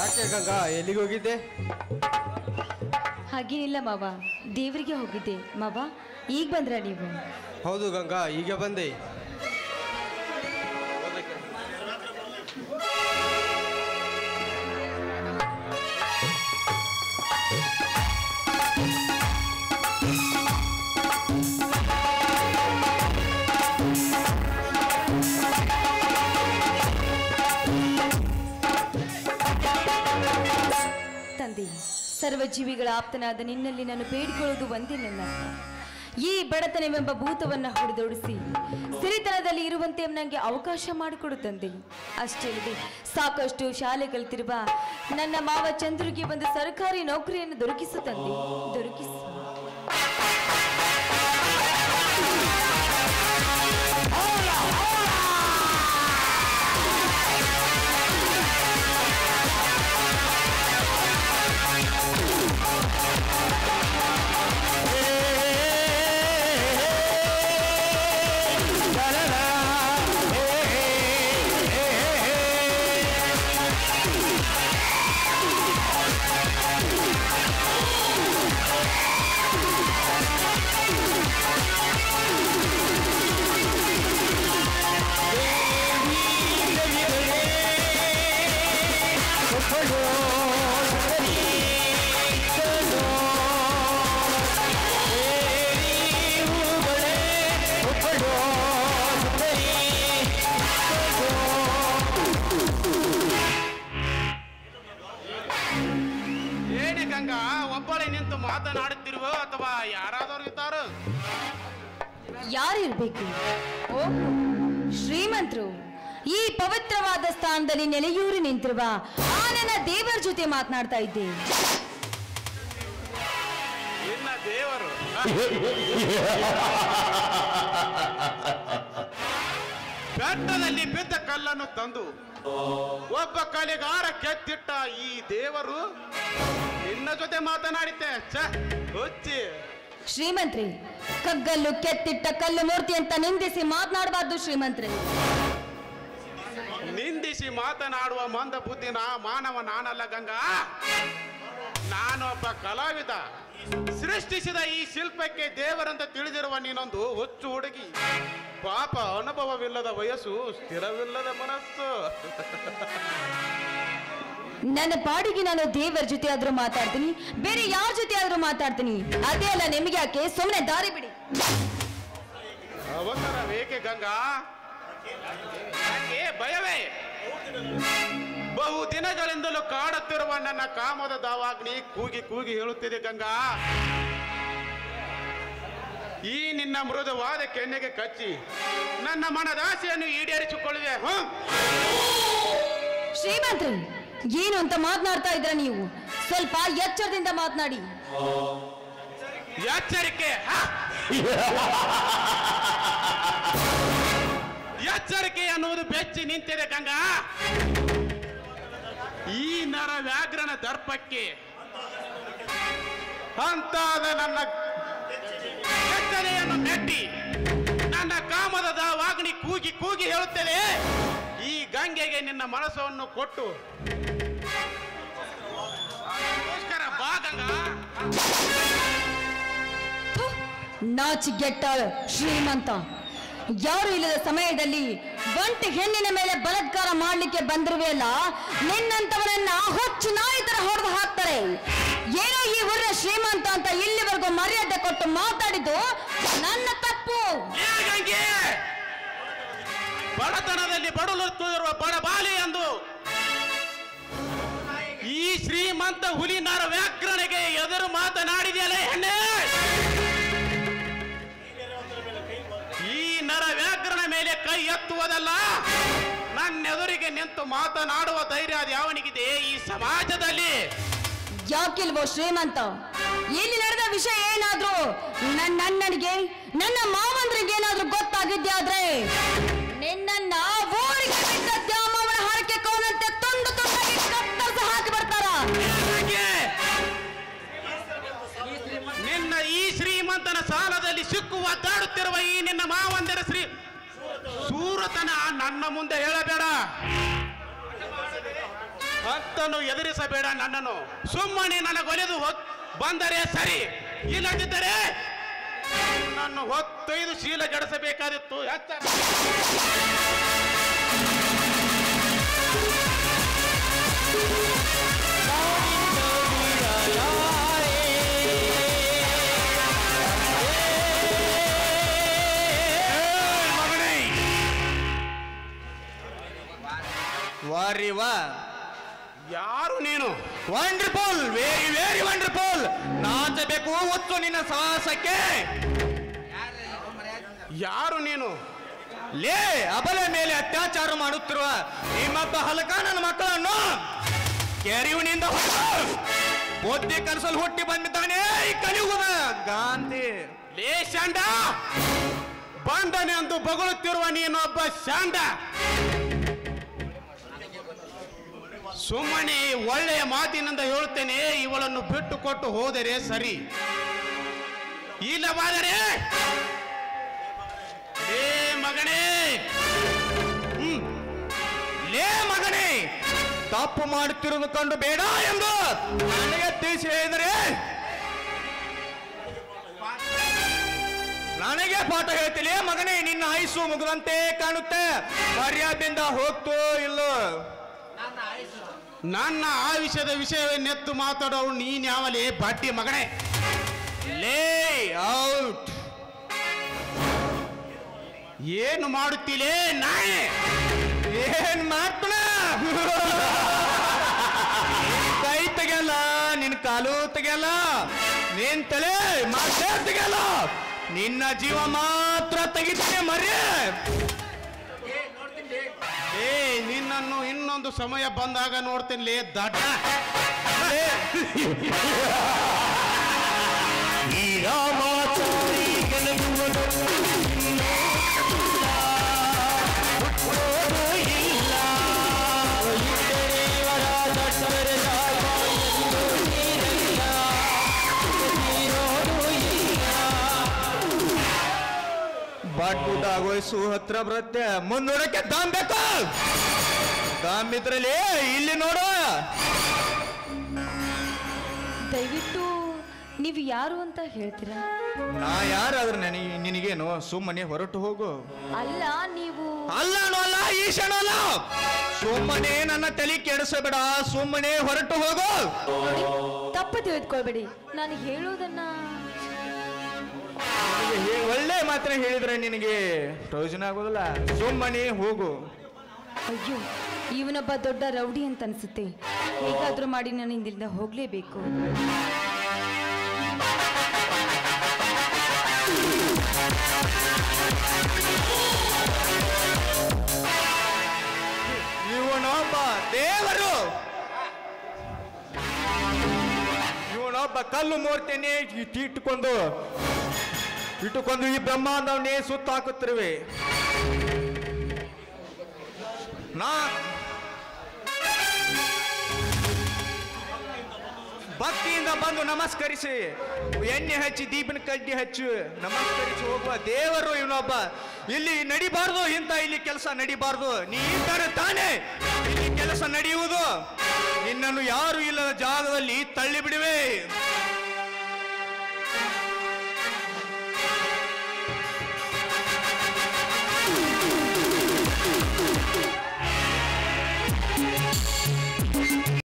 ಯಾಕೆ ಗಂಗಾ ಎಲ್ಲಿಗೆ ಹೋಗಿದ್ದೆ? ಹಾಗೇನಿಲ್ಲ ಮಾವ, ದೇವರಿಗೆ ಹೋಗಿದ್ದೆ. ಮಾವ ಈಗ ಬಂದ್ರ ನೀವು? ಹೌದು ಗಂಗಾ, ಈಗ ಬಂದೆ. ತಂದೆ, ಸರ್ವಜೀವಿಗಳ ಆಪ್ತನಾದ ನಿನ್ನಲ್ಲಿ ನಾನು ಬೇಡಿಕೊಳ್ಳುವುದು ಒಂದೇ. ನನ್ನ ಈ ಬಡತನವೆಂಬ ಭೂತವನ್ನು ಹೊಡೆದೊಡಿಸಿ ಸಿರಿತನದಲ್ಲಿ ಇರುವಂತೆ ನನಗೆ ಅವಕಾಶ ಮಾಡಿಕೊಡು ತಂದೆ. ಅಷ್ಟೇ ಅಲ್ಲದೆ ಸಾಕಷ್ಟು ಶಾಲೆ ಕಲಿತಿರುವ ನನ್ನ ಮಾವ ಚಂದ್ರಿಗೆ ಒಂದು ಸರ್ಕಾರಿ ನೌಕರಿಯನ್ನು ದೊರಕಿಸು ತಂದೆ, ದೊರಕಿಸು. ಒಬ್ಬಳೆ ನಿಂತು ಮಾತನಾಡುತ್ತಿರುವ ಅಥವಾ ಯಾರಾದರೂ ಇದ್ದಾರೋ? ಯಾರಿರ್ಬೇಕು? ಓ, ಶ್ರೀಮಂತರು ಈ ಪವಿತ್ರವಾದ ಸ್ಥಾನದಲ್ಲಿ ನೆಲೆಯೂರಿ ನಿಂತಿರುವ ಆ ನನ್ನ ದೇವರ ಜೊತೆ ಮಾತನಾಡ್ತಾ ಇದ್ದೆ. ನಿನ್ನ ದೇವರು ಬೆಟ್ಟದಲ್ಲಿ ಬಿದ್ದ ಕಲ್ಲನ್ನು ತಂದು ಒಬ್ಬ ಕಲೆಗಾರ ಕೆತ್ತಿಟ್ಟ ಈ ದೇವರು ನಿನ್ನ ಜೊತೆ ಮಾತನಾಡಿದ್ದೆ. ಹುಚ್ಚಿ ಶ್ರೀಮಂತ್ರಿ, ಕಗ್ಗಲ್ಲು ಕೆತ್ತಿಟ್ಟ ಕಲ್ಲು ಮೂರ್ತಿ ಅಂತ ನಿಂದಿಸಿ ಮಾತನಾಡಬಾರ್ದು ಶ್ರೀಮಂತ್ರಿ. ನಿಂದಿಸಿ ಮಾತನಾಡುವ ಮಂದ ಬುದ್ಧಿನ ಮಾನವ ನಾನಲ್ಲ ಗಂಗಾ, ನಾನೊಬ್ಬ ಕಲಾವಿದ. ಸೃಷ್ಟಿಸಿದ ಈ ಶಿಲ್ಪಕ್ಕೆ ದೇವರಂತ ತಿಳಿದಿರುವ ನೀನೊಂದು ಹುಚ್ಚು ಹುಡುಗಿ. ಪಾಪ, ಅನುಭವವಿಲ್ಲದ ವಯಸ್ಸು, ಸ್ಥಿರವಿಲ್ಲದ ಮನಸ್ಸು. ನನ್ನ ಪಾಡಿಗೆ ನಾನು ದೇವರ ಜೊತೆ ಆದ್ರೂ ಮಾತಾಡ್ತೀನಿ, ಬೇರೆ ಯಾರ ಜೊತೆ ಆದ್ರೂ ಮಾತಾಡ್ತೀನಿ. ಅದೇ ಅಲ್ಲ ನಿಮಗೆ ಯಾಕೆ? ಸುಮ್ಮನೆ ದಾರಿ ಬಿಡಿ. ಅವಸರವೇಕೆ ಗಂಗಾ? ಯಾಕೆ ಭಯವೇ? ಬಹು ದಿನಗಳಿಂದಲೂ ಕಾಡುತ್ತಿರುವ ನನ್ನ ಕಾಮದ ದಾವಾಗ್ನಿ ಕೂಗಿ ಕೂಗಿ ಹೇಳುತ್ತಿದೆ ಗಂಗಾ. ಈ ನಿನ್ನ ಮೃದುವಾದ ಕೆನ್ನೆಗೆ ಕಚ್ಚಿ ನನ್ನ ಮನದಾಸೆಯನ್ನು ಈಡೇರಿಸಿಕೊಳ್ಳುವೆ. ಶ್ರೀಮಂತ್ರಿ, ಏನು ಅಂತ ಮಾತನಾಡ್ತಾ ಇದ್ರ ನೀವು? ಸ್ವಲ್ಪ ಎಚ್ಚರದಿಂದ ಮಾತನಾಡಿ. ಎಚ್ಚರಿಕೆ ಎಚ್ಚರಿಕೆ ಅನ್ನುವುದು ಬೆಚ್ಚಿ ನಿಂತಿದೆ ಗಂಗಾ. ಈ ನರ ವ್ಯಾಘ್ರನ ದರ್ಪಕ್ಕೆ ಅಂತಾದ ನನ್ನ ಎಚ್ಚರಿಕೆಯನ್ನು ನೆಟ್ಟಿ ನನ್ನ ಕಾಮದ ದಾವಾಗ್ನಿ ಕೂಗಿ ಕೂಗಿ ಹೇಳುತ್ತದೆ. ಈ ಗಂಗೆಗೆ ನಿನ್ನ ಮನಸ್ಸನ್ನು ಕೊಟ್ಟು ಬಾ ಗಂಗಾ. ನಾಚಿಗೆಟ್ಟ ಶ್ರೀಮಂತ, ಯಾರು ಇಲ್ಲದ ಸಮಯದಲ್ಲಿ ಒಂಟಿ ಹೆಣ್ಣಿನ ಮೇಲೆ ಬಲಾತ್ಕಾರ ಮಾಡ್ಲಿಕ್ಕೆ ಬಂದಿರುವೆಯಲ್ಲ, ನಿನ್ನಂತವರನ್ನ ಹುಚ್ಚು ನಾಯಿ ತರ ಹೊಡೆದು ಹಾಕ್ತಾರೆ. ಏನೋ ಈ ಊರ ಶ್ರೀಮಂತ ಅಂತ ಇಲ್ಲಿವರೆಗೂ ಮರ್ಯಾದೆ ಕೊಟ್ಟು ಮಾತಾಡಿದ್ದು ನನ್ನ ತಪ್ಪು. ಬಡತನದಲ್ಲಿ ಬಡಲುತ್ತಿರುವ ಬಡಬಾಲಿ ಎಂದು ಈ ಶ್ರೀಮಂತ ಹುಲಿ ನರ ವ್ಯಾಘ್ರನಿಗೆ ಎದುರು ಮಾತನಾಡಿದೆಯಲ್ಲ ಹೆಣ್ಣೆ. ಈ ನರ ವ್ಯಾಘ್ರನ ಮೇಲೆ ಕೈ ಎತ್ತುವುದಲ್ಲ, ನನ್ನೆದುರಿಗೆ ನಿಂತು ಮಾತನಾಡುವ ಧೈರ್ಯ ಅದು ಯಾವನಿಗಿದೆ ಈ ಸಮಾಜದಲ್ಲಿ? ಯಾಕಿಲ್ವೋ ಶ್ರೀಮಂತ? ಇಲ್ಲಿ ನಡೆದ ವಿಷಯ ಏನಾದ್ರೂ ನನ್ನನಿಗೆ ನನ್ನ ಮಾವಂದ್ರಿಗೆ ಏನಾದ್ರೂ ಗೊತ್ತಾಗಿದ್ಯಾದ್ರೆ ನಿನ್ನ ಊರಿಗೆ ಬಿದ್ದ ದ್ಯಾಮವನ ಹರಕೆ ಕೋನಂತೆ ತುಂಡು ತುಂಡಾಗಿ ಕತ್ತರಿಸಿ ಹಾಕಿ ಬರ್ತಾರ. ನಿನ್ನ ಈ ಶ್ರೀಮಂತನ ಸಾಲದಲ್ಲಿ ಸಿಕ್ಕು ಒದ್ದಾಡುತ್ತಿರುವ ಈ ನಿನ್ನ ಮಾವಂದಿರ ಸೂರತನ ನನ್ನ ಮುಂದೆ ಹೇಳಬೇಡ. ಅಂತನು ಎದುರಿಸಬೇಡ ನನ್ನನ್ನು. ಸುಮ್ಮನೆ ನನಗೊಲಿದು ಬಂದರೆ ಸರಿ, ಇಲ್ಲದಿದ್ದರೆ ನನ್ನ ಹೊತ್ತೊಯ್ದು ಶೀಲ ಕೆಡಿಸಬೇಕಾದಿತ್ತು. ವಾರಿ ವಾ, ಯಾರು ನೀನು? Wonderful, very very wonderful. ನಾಚಬೇಕು ಒತ್ತು ನಿನ್ನ ಸಾಹಸಕ್ಕೆ. ಯಾರು ನೀನು? ಲೇ, ಅಬಲ ಮೇಲೆ ಅತ್ಯಾಚಾರ ಮಾಡುತ್ತಿರುವ ನಿಮ್ಮಬ್ಬ ಹಲಕ ನನ್ನ ಮಕ್ಕಳನ್ನು ಕೆರೆಯುನಿಂದ ಬುದ್ಧಿ ಕನಸಲು ಹುಟ್ಟಿ ಬಂದಿದ್ದಾನೆ ಈ ಕಲಿಯುಗದ ಗಾಂಧಿ. ಲೇ ಶಾಂಡ, ಬಂದನೆ ಎಂದು ಬಗಳುತ್ತಿರುವ ನೀನೊಬ್ಬ ಶಾಂಡ. ಸುಮ್ಮನೆ ಒಳ್ಳೆಯ ಮಾತಿನಿಂದ ಹೇಳುತ್ತೇನೆ, ಇವಳನ್ನು ಬಿಟ್ಟು ಕೊಟ್ಟು ಹೋದರೆ ಸರಿ, ಇಲ್ಲವಾದರೆ ಲೇ ಮಗನೇ, ಲೇ ಮಗನೇ, ತಪ್ಪು ಮಾಡುತ್ತಿರುವುದು ಕಂಡು ಬೇಡ ಎಂದು ನನಗೆ ತಿಳಿಸಿ ಹೇಳಿದರೆ ನನಗೆ ಪಾಠ ಹೇಳ್ತಿಲ್ಲ ಮಗನೇ. ನಿನ್ನ ಆಯುಸ್ಸು ಮುಗಿದಂತೆ ಕಾಣುತ್ತೆ, ಮರ್ಯಾದೆಯಿಂದ ಹೋಗ್ತೋ ಇಲ್ಲೋ. ನನ್ನ ಆಯುಷ್ಯದ ವಿಷಯವನ್ನೆತ್ತು ಮಾತಾಡೋರು ನೀನ್ ಯಾವಲೇ ಬಡ್ಡಿ ಮಗನೇ? ಲೇ ಔಟ್. ಏನು ಮಾಡುತ್ತಿಲೇ ನಾಯಿ? ಏನ್ ಮಾಡ್ತಾನ? ಕೈ ತೆಗೆಯಲ್ಲ, ನಿನ್ ಕಾಲು ತೆಗೆಯಲ್ಲ, ನಿನ್ ತಲೆ ಮಾತೇ ತೆಗೆಯಲ್ಲ, ನಿನ್ನ ಜೀವ ಮಾತ್ರ ತೆಗಿತೀನಿ ಮರ್ಯ. ಏ, ನಿನ್ನನ್ನು ಇನ್ನೊಂದು ಸಮಯ ಬಂದಾಗ ನೋಡ್ತೇನೆ ದಡ್ಡ. ಬಾಟುದಾಗೋಯ್ಸು ಹತ್ರ ಬರುತ್ತೆ, ಮುಂದೋಡಕ್ಕೆ ದಾಮ್ ಬೇಕು. ದಾಮ್ ಇದ್ರಲ್ಲಿ ಇಲ್ಲಿ ನೋಡು. ದಯವಿಟ್ಟು ನೀವು ಯಾರು ಅಂತ ಹೇಳ್ತೀರಾ? ನಾ ಯಾರಾದ್ರೆ ನಿನಗೇನು? ಸುಮ್ಮನೆ ಹೊರಟು ಹೋಗು. ಅಲ್ಲ, ನೀವು ಅಲ್ಲನೋ ಅಲ್ಲ, ಈಶನೋ ಅಲ್ಲ. ಸುಮ್ಮನೆ ನನ್ನ ತಲೆ ಕೆಡಿಸಬೇಡ, ಸುಮ್ಮನೆ ಹೊರಟು ಹೋಗು. ನೋಡಿ, ತಪ್ಪು ತಿಳಿದುಕೊಳ್ಬೇಡಿ. ನಾನು ಹೇಳೋದನ್ನ ಒಳ್ಳೆ ಮಾತ್ರ ಹೇಳಿದ್ರೆ ನಿನಗೆ ಪ್ರಯೋಜನ ಆಗೋದಿಲ್ಲ. ಸುಮ್ಮನೆ ಹೋಗು. ಅಯ್ಯೋ, ಇವನೊಬ್ಬ ದೊಡ್ಡ ರೌಡಿ ಅಂತ ಅನ್ಸುತ್ತೆ. ಹೇಗಾದ್ರೂ ಮಾಡಿ ನಾನು ಇಂದಿನಿಂದ ಹೋಗ್ಲೇಬೇಕು. ಇವನೊಬ್ಬ ದೇವರು, ಇವನೊಬ್ಬ ಕಲ್ಲು ಮೂರ್ತಿನೇ ಇಟ್ಟುಕೊಂಡು ಈ ಬ್ರಹ್ಮಾಂಡವನ್ನೇ ಸುತ್ತ ಹಾಕುತ್ತಿರುವೆ. ನಾ ಭಕ್ತಿಯಿಂದ ಬಂದು ನಮಸ್ಕರಿಸಿ, ಎಣ್ಣೆ ಹಚ್ಚಿ ದೀಪನ ಕಡ್ಡಿ ಹಚ್ಚಿ ನಮಸ್ಕರಿಸಿ ಹೋಗುವ ದೇವರು ಇವನೊಬ್ಬ. ಇಲ್ಲಿ ನಡಿಬಾರ್ದು, ಇಲ್ಲಿ ಕೆಲಸ ನಡಿಬಾರ್ದು. ನೀ ಇದ್ದರೆ ತಾನೇ ಇಲ್ಲಿ ಕೆಲಸ ನಡೆಯುವುದು. ನಿನ್ನನ್ನು ಯಾರು ಇಲ್ಲದ ಜಾಗದಲ್ಲಿ ತಳ್ಳಿ ಬಿಡುವೆ.